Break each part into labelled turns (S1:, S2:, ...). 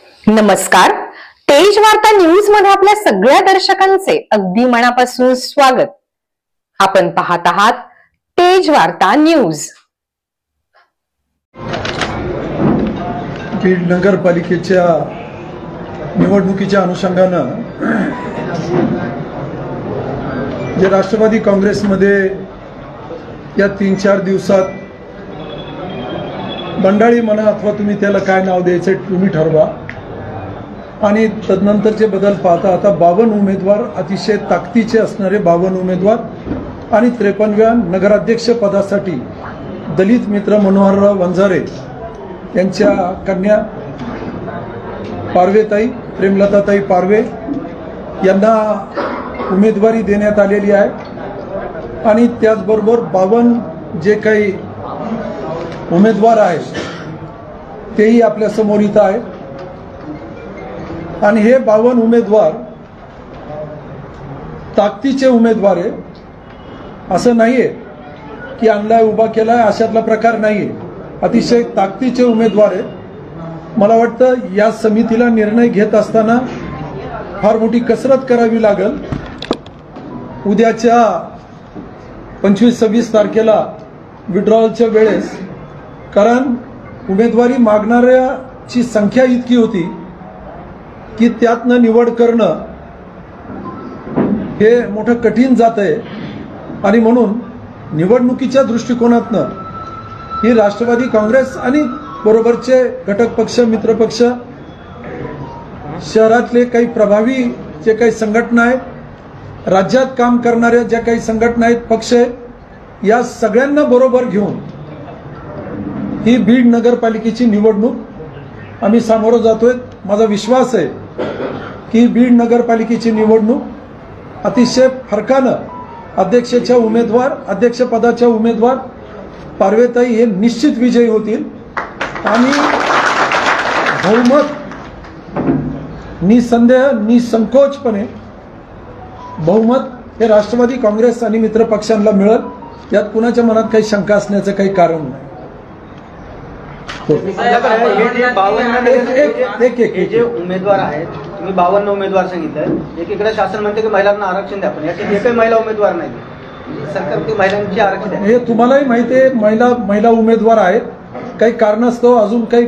S1: नमस्कार. तेज वार्ता न्यूज मध्ये आपल्या सगळ्या दर्शकांचे अगदी मनापासून स्वागत. आपण पाहत आहात तेज वार्ता न्यूज.
S2: बीड नगरपालिकेच्या निवडणुकीच्या अनुषंगानं जे राष्ट्रवादी काँग्रेसमध्ये या 3-4 दिवसात मंडळी म्हणा अथवा तुम्ही त्याला काय नाव द्यायचं तुम्ही ठरवा, आणि तदनंतरचे बदल पाहता आता 52 उमेदवार, अतिशय ताकदीचे असणारे 52 उमेदवार आणि 53व्या नगराध्यक्ष पदासाठी दलित मित्र मनोहरराव वंजारे यांच्या कन्या पारवेताई प्रेमलताताई पारवे यांना उमेदवारी देण्यात आलेली आहे. आणि त्याचबरोबर 52 जे काही उमेदवार आहेत तेही आपल्या समोर इथं आहेत. आणि हे 52 उमेदवार ताकदीचे उमेदवार आहे, असं नाहीये की आणलाय उभा केलाय अशातला प्रकार नाहीये. अतिशय ताकदीचे उमेदवार आहे. मला वाटतं या समितीला निर्णय घेत असताना फार मोठी कसरत करावी लागेल उद्याच्या 25-26 तारखेला विड्रॉवलच्या वेळेस, कारण उमेदवारी मागणाऱ्याची संख्या इतकी होती की त्यातनं निवड करणं हे मोठं कठीण जात आहे. आणि म्हणून निवडणुकीच्या दृष्टिकोनातनं ही राष्ट्रवादी काँग्रेस आणि बरोबरचे घटक पक्ष, मित्रपक्ष, शहरातले काही प्रभावी जे काही संघटना आहेत, राज्यात काम करणाऱ्या ज्या काही संघटना आहेत, पक्ष आहेत, या सगळ्यांना बरोबर घेऊन ही बीड नगरपालिकेची निवडणूक आम्ही सामोरं जातोय. माझा विश्वास आहे की बीड नगरपालिकेची निवडणूक अतिशय फरकानं अध्यक्षपदाच्या उमेदवार पारवेताई हे निश्चित विजयी होतील. आणि बहुमत निसंदेह निसंकोचपणे बहुमत हे राष्ट्रवादी काँग्रेस आणि मित्र पक्षांना मिळेल, यात कुणाच्या मनात काही शंका असण्याचं काही कारण नाही.
S3: जे उमेदवार आहेत, तुम्ही 52 उमेदवार सांगितलं, एकीकडे शासन म्हणते की महिलांना आरक्षण द्या, पण याच्यात एकही महिला उमेदवार नाही. सरकार ती महिलांची आरक्षण द्या,
S2: हे तुम्हालाही माहिती आहे. महिला उमेदवार आहेत. काही कारणास्तव अजून काही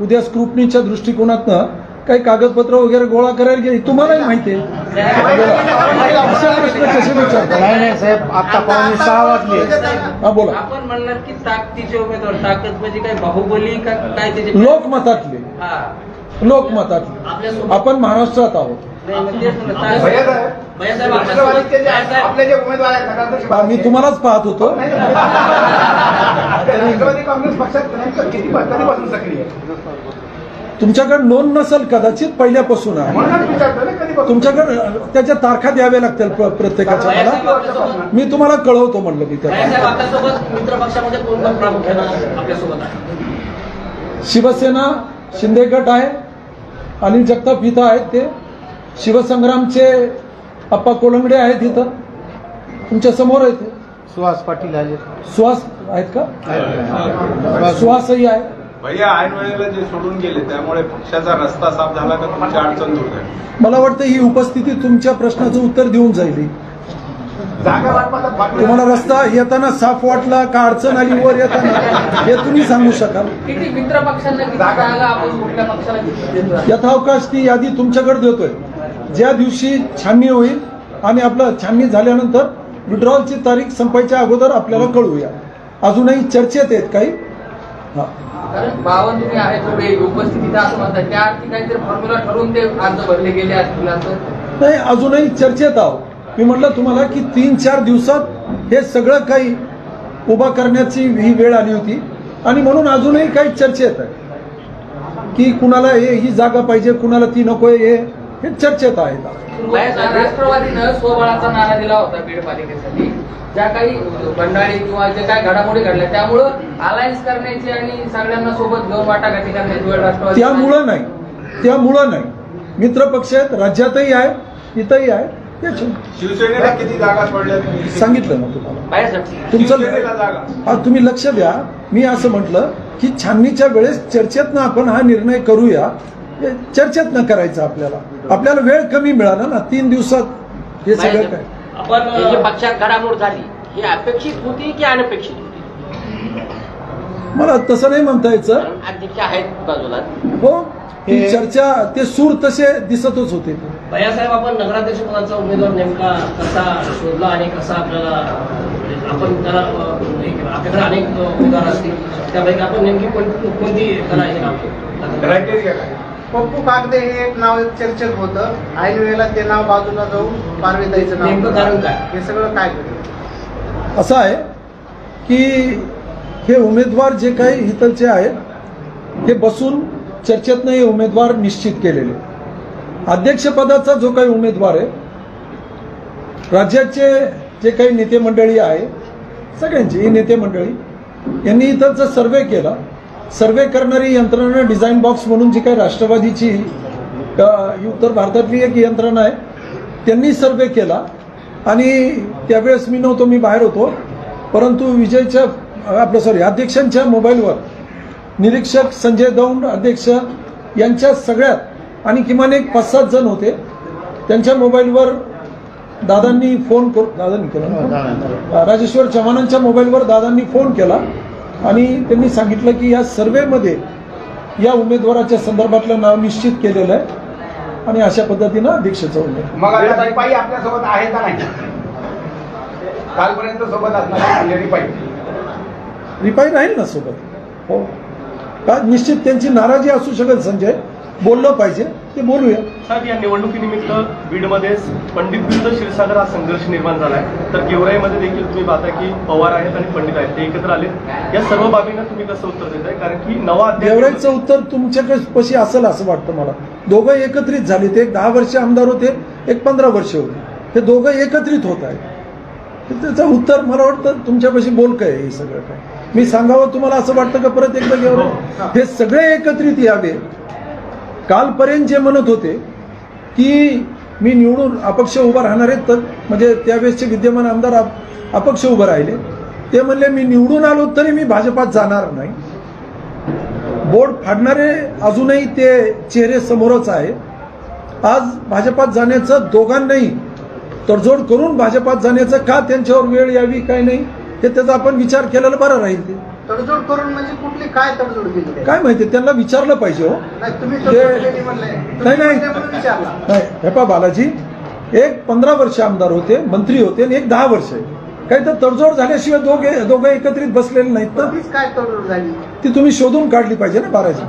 S2: उद्या स्क्रुटनीच्या दृष्टिकोनातनं काही कागदपत्र वगैरे गोळा करायला गेले, तुम्हालाही माहिती आहे. असे प्रश्न कसे विचारता?
S4: नाही साहेब, आता पावणे 6 वाजले.
S2: हा बोला.
S5: आपण म्हणणार की ताकदीचे उमेदवार, ताकद म्हणजे काय बाहुबली का काय? त्याचे
S2: लोकमतातले आपण महाराष्ट्रात आहोत. मी तुम्हालाच पाहत होतो. तुमच्याकडे नोंद नसेल, कदाचित पहिल्यापासून आहे. तुमच्याकडे त्याच्या तारखा द्याव्या लागतील प्रत्येकाच्या. मला मी तुम्हाला कळवतो म्हणलं मी त्या. शिवसेना शिंदे गट आहे, अनिल जगताप इथं आहेत, ते शिवसंग्रामचे अप्पा कोलंगडे आहेत इथं तुमच्या समोर आहेत.
S4: सुहास पाटील आले.
S2: सुहास आहेत का? सुहासही आहे.
S6: भैया ऐन वेळेला जे सोडून गेले त्यामुळे पक्षाचा रस्ता साफ झाला का तुमची अडचण दूर झाली?
S2: मला वाटतं ही उपस्थिती तुमच्या प्रश्नाचं उत्तर देऊन जाईल. तुम्हाला रस्ता येताना साफ वाटला का अडचण आली वर येताना, हे तुम्ही सांगू शकाल?
S5: मित्र पक्षांना
S2: यथावकाश ती यादी तुमच्याकडे देतोय. ज्या दिवशी छाननी होईल आणि आपलं छाननी झाल्यानंतर विड्रॉवलची तारीख संपायच्या अगोदर आपल्याला कळूया. अजूनही चर्चेत आहेत काही. हा,
S5: कारण 52 तुम्ही आहे थोडे उपस्थितीत असं म्हणतात, त्या काहीतरी फॉर्म्युला ठरवून ते अर्ज भरले गेले असतील असं
S2: नाही, अजूनही चर्चेत आहोत. मी म्हटलं तुम्हाला की 3-4 दिवसात हे सगळं काही उभा करण्याची ही वेळ आली होती. आणि म्हणून अजूनही काही चर्चेत आहे की कुणाला ही जागा पाहिजे, कुणाला ती नकोय, हे चर्चेत आहेत.
S5: राष्ट्रवादीनं स्वबळाचा नारा दिला होता बीड पालिकेसाठी. ज्या काही बंडाळी किंवा जे काही घडामोडी घडल्या त्यामुळं अलायन्स करण्याची आणि सगळ्यांना सोबत घेऊन वाटाघाटी करण्याची वेळ राष्ट्रवादी.
S2: त्यामुळं नाही. मित्र पक्ष आहेत, राज्यातही आहे, इथंही आहे.
S6: शिवसेनेला किती जागा पडल्या
S2: सांगितलं ना तुम्हाला. तुमचं तुम्ही लक्ष द्या. मी असं म्हटलं की छाननीच्या वेळेस चर्चेतनं आपण हा निर्णय करूया हे चर्चेत न करायचं. आपल्याला वेळ कमी मिळाला ना, 3 दिवसात हे सगळं काय.
S7: आपण जी पक्षात घडामोड झाली ही अपेक्षित होती की अनपेक्षित होती?
S2: मला तसं नाही म्हणता यायचं.
S7: अध्यक्ष आहेत बाजूला.
S2: हो, ती चर्चा, ते सूर तसे दिसतच होते.
S8: भैयासाहेब, आपण नगराध्यक्ष पदाचा उमेदवार नेमका कसा शोधला आणि कसा आपल्याला, आपण त्याला आपल्याकडे अनेक उमेदवार असतील त्यापैकी आपण नेमकी कोणती त्याला हे नाव
S4: पप्पू कागदे हे एक नाव चर्चेत होतं. ऐन वेळेला ते नाव बाजूला जाऊन पारवेताईचं नाव.
S8: नेमकं कारण काय?
S4: हे सगळं काय करतं?
S2: असं आहे की हे उमेदवार जे काही इथलचे आहेत हे बसून चर्चेत नाही उमेदवार निश्चित केलेले. अध्यक्षपदाचा जो काही उमेदवार आहे, राज्याचे जे काही नेते मंडळी आहे, सगळ्यांची ही नेते मंडळी यांनी इथलचा सर्वे केला. सर्वे करणारी यंत्रणा डिझाईन बॉक्स म्हणून जी काही राष्ट्रवादीची उत्तर भारतातली एक यंत्रणा आहे, त्यांनी सर्वे केला. आणि त्यावेळेस मी नव्हतो, मी बाहेर होतो. परंतु अध्यक्षांच्या मोबाईलवर निरीक्षक संजय दौंड अध्यक्ष यांच्या सगळ्यात आणि किमान एक 5-7 जण होते, त्यांच्या मोबाईलवर दादांनी फोन केला. राजेश्वर चव्हाणांच्या मोबाईलवर दादांनी फोन केला आणि त्यांनी सांगितलं की या सर्वेमध्ये या उमेदवाराच्या संदर्भातलं नाव निश्चित केलेलं आहे आणि अशा पद्धतीनं अध्यक्षाचं उमेदवार.
S9: मग आता रिपाई आपल्यासोबत आहे का नाही? कालपर्यंत सोबत असणार
S2: रिपाई राहील ना सोबत. हो, का निश्चित त्यांची नाराजी असू शकेल. संजय बोललं पाहिजे, ते बोलूया.
S10: साहेब, या निवडणुकीनिमित्त बीडमध्ये पंडित विरुद्ध क्षीरसागर हा संघर्ष निर्माण झालाय. तर गेवराईमध्ये देखील तुम्ही पाहता की पवार आहेत आणि पंडित आहेत, ते एकत्र आले. या सर्व बाबींना तुम्ही कसं उत्तर देताय? कारण की नवा
S2: गेवराईचं उत्तर तुमच्याकडे पशी असेल असं वाटतं मला. दोघं एकत्रित झाले. ते एक 10 वर्ष आमदार होते, एक 15 वर्ष होते. हे दोघं एकत्रित होत आहे. त्याचं उत्तर मला वाटतं तुमच्यापाशी बोलकं आहे. हे सगळं काय मी सांगावं तुम्हाला असं वाटतं का परत एकदा गेवराई हे सगळे एकत्रित यावे. कालपर्यंत जे म्हणत होते की मी निवडून अपक्ष उभा राहणार आहेत, तर म्हणजे त्यावेळेसचे विद्यमान आमदार अपक्ष उभं राहिले, ते म्हणले मी निवडून आलो तरी मी भाजपात जाणार नाही. बोर्ड फाडणारे अजूनही ते चेहरे समोरच आहे. आज भाजपात जाण्याचं दोघांनाही तडजोड करून भाजपात जाण्याचं का त्यांच्यावर वेळ यावी काय नाही हे त्याचा आपण विचार केलेला बरं राहील. ते
S4: तडजोड करून म्हणजे कुठली काय तडजोड केली?
S2: काय माहिती, त्यांना विचारलं पाहिजे. हो नाही, हे पा बालाजी, एक 15 वर्ष आमदार होते, मंत्री होते आणि एक 10 वर्ष आहे. काही तर तडजोड झाल्याशिवाय दोघं एकत्रित बसलेले नाहीत. तर
S4: काय तडजोड झाली
S2: ती तुम्ही शोधून काढली पाहिजे ना बालाजी.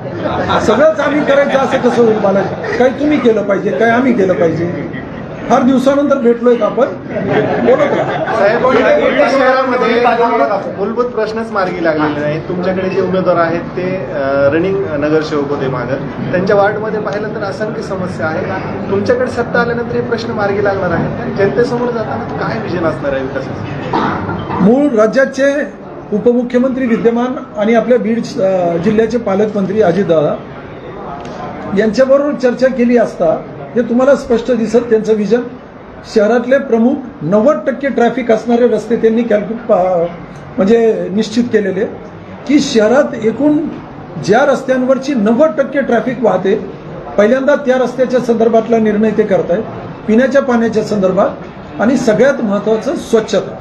S2: सगळंच आम्ही करायचं असं कसं होईल बालाजी? काही तुम्ही केलं पाहिजे, काही आम्ही केलं पाहिजे. फार दिवसानंतर भेटलोय का आपण? बोलत राहा.
S11: शहरामध्ये मूलभूत प्रश्नच मार्गी लागलेले नाही. तुमच्याकडे जे उमेदवार आहेत ते रनिंग नगरसेवक होते मागं, त्यांच्या वॉर्डमध्ये पाहिलं तर असंख्य समस्या आहेत. तुमच्याकडे सत्ता आल्यानंतर हे प्रश्न मार्गी लागणार आहेत. जनतेसमोर जाताना काय विजन असणार आहे विकासाचं?
S2: मूळ राज्याचे उपमुख्यमंत्री विद्यमान आणि आपल्या बीड जिल्ह्याचे पालकमंत्री अजितदादा यांच्याबरोबर चर्चा केली असता हे तुम्हाला स्पष्ट दिसत त्यांचं विजन. शहरातले प्रमुख 90% ट्रॅफिक असणारे रस्ते त्यांनी म्हणजे निश्चित केलेले की शहरात एकूण ज्या रस्त्यांवरची 90% ट्रॅफिक वाहते, पहिल्यांदा त्या रस्त्याच्या संदर्भातला निर्णय ते करतायत. पिण्याच्या पाण्याच्या संदर्भात आणि सगळ्यात महत्वाचं स्वच्छता.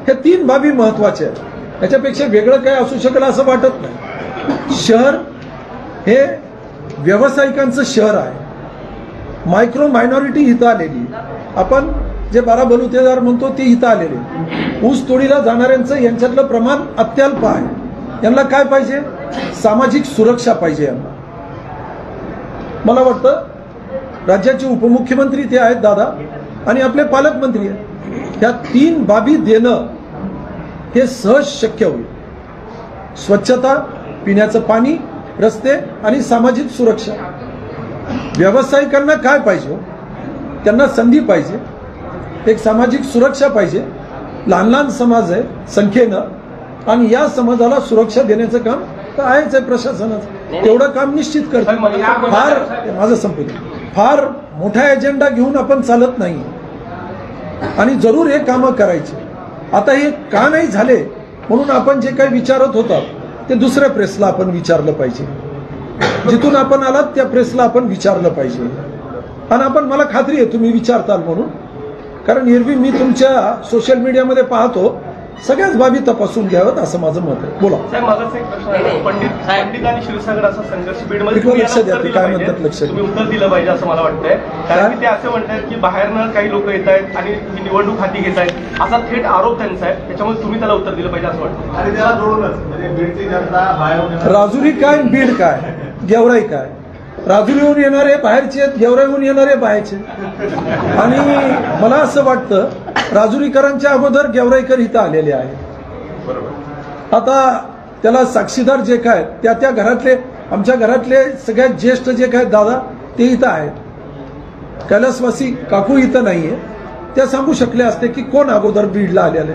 S2: हे 3 बाबी महत्वाच्या आहेत. याच्यापेक्षा वेगळं काय असू शकेल असं वाटत नाही. शहर हे व्यावसायिकांचं शहर आहे. मायक्रो मायनॉरिटी इथं आलेली. आपण जे 12 बलुतेदार म्हणतो ते इथं आलेले. ऊस तोडीला जाणाऱ्यांचं यांच्यातलं प्रमाण अत्यल्प आहे. यांना काय पाहिजे? सामाजिक सुरक्षा पाहिजे यांना. मला वाटतं राज्याचे उपमुख्यमंत्री ते आहेत दादा आणि आपले पालकमंत्री आहेत. ह्या 3 बाबी देणं हे सहज शक्य होईल. स्वच्छता, पिण्याचं पाणी, रस्ते आणि सामाजिक सुरक्षा. व्यावसायिकांना काय पाहिजे? त्यांना संधी पाहिजे, एक सामाजिक सुरक्षा पाहिजे. लहान लहान समाज आहे संख्येनं आणि या समाजाला सुरक्षा देण्याचं काम तर आहेच आहे प्रशासनाचं. तेवढं काम निश्चित करतं. फार माझं संपलं, फार मोठा एजेंडा घेऊन आपण चालत नाही आणि जरूर हे कामं करायचे. आता हे का नाही झाले म्हणून आपण जे काही विचारत होतो ते दुसऱ्या प्रेसला आपण विचारलं पाहिजे. जिथून आपण आलात त्या प्रेसला आपण विचारलं पाहिजे. आणि आपण, मला खात्री आहे तुम्ही विचारताल म्हणून, कारण एरवी मी तुमच्या सोशल मीडियामध्ये पाहतो सगळ्याच बाबी तपासून घ्याव्यात असं माझं मत आहे. बोला
S10: साहेब, माझाच एक प्रश्न आहे. पंडित आणि क्षीरसागर असा संघर्ष बीडमध्ये
S2: इकडं लक्ष द्या, ते काय म्हणतात लक्ष द्या.
S10: तुम्ही उत्तर दिलं पाहिजे असं मला वाटतंय. कारण की ते असं म्हणतात की बाहेरनं काही लोक येत आहेत आणि ही निवडणूक हाती घेत आहेत असा थेट आरोप त्यांचा आहे. त्याच्यामुळे तुम्ही त्याला उत्तर दिलं पाहिजे असं वाटतं.
S11: आणि त्याला जोडूनच म्हणजे बीडची जनता बाहेर
S2: राजुरी काय, बीड काय, गेवराई काय. राजुरीहून येणारे बाहेरचे आहेत, गेवराईहून येणारे बाहेरचे. आणि मला असं वाटतं राजुरीकरांच्या अगोदर गेवराईकर इथं आलेले आहेत. आता त्याला साक्षीदार जे काय त्या घरातले, आमच्या घरातले सगळ्यात ज्येष्ठ जे काय दादा ते इथं आहेत. कैलासवासी काकू इथं नाहीये. त्या सांगू शकले असते की कोण अगोदर बीडला आलेले.